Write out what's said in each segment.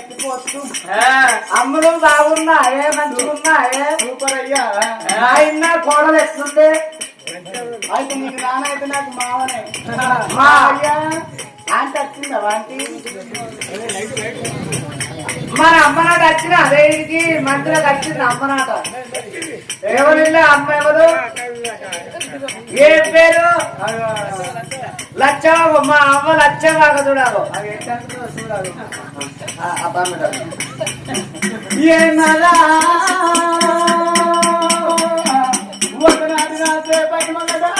ఎత్తిపోతు అమ్మలు బాగున్నాయే మంచిగున్నాయే సూపర్ అయ్యా ఆయన కోడలు ఎట్లుండే అయితే నీకు నానైతే నాకు మావనే మా అయ్యా ఆంటీ వచ్చిందా ఆంటీ మన అమ్మనాట వచ్చిన అదేకి మంత్రులకు వచ్చింది అమ్మనాట ఎవరిల్లా అమ్మ ఎవరు ఏ పేరు లచ్చబాబు మా అమ్మ లచ్చబాగ చూడాలి అవి ఏంటంటే చూడాలి ఏమలా ఒకనాడు రాత్రే పైమలదా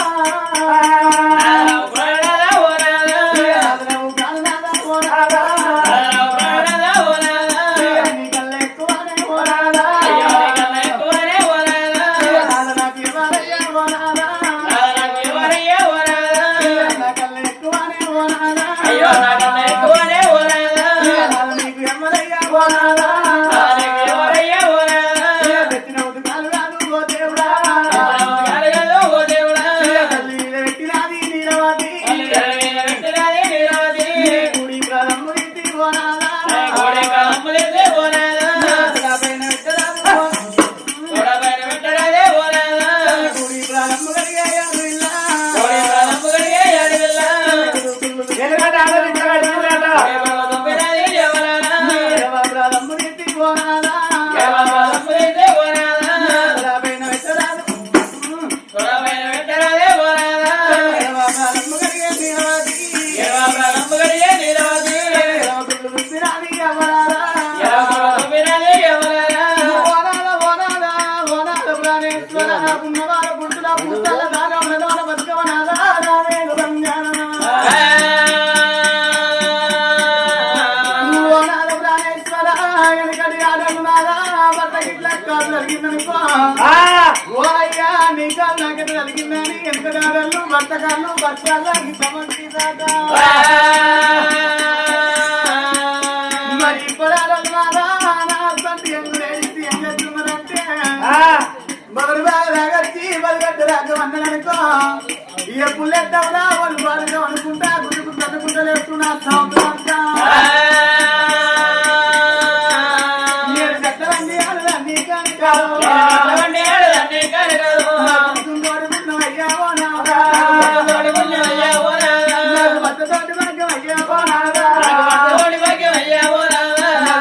కలిగిందని ఎంతగాళ్ళు భర్తగాళ్ళు భర్తగాళ్ళు మరి ఇప్పుడు ఏం చేస్తున్నారంటే మొదలు బాగచ్చి బలిగట్టు రాక అన్నదనుకో ఇక పుల్లెట్టవరా వాళ్ళు బాగా అనుకుంటా గుడ్డుకుంటూ అనుకుంటా లేస్తున్నా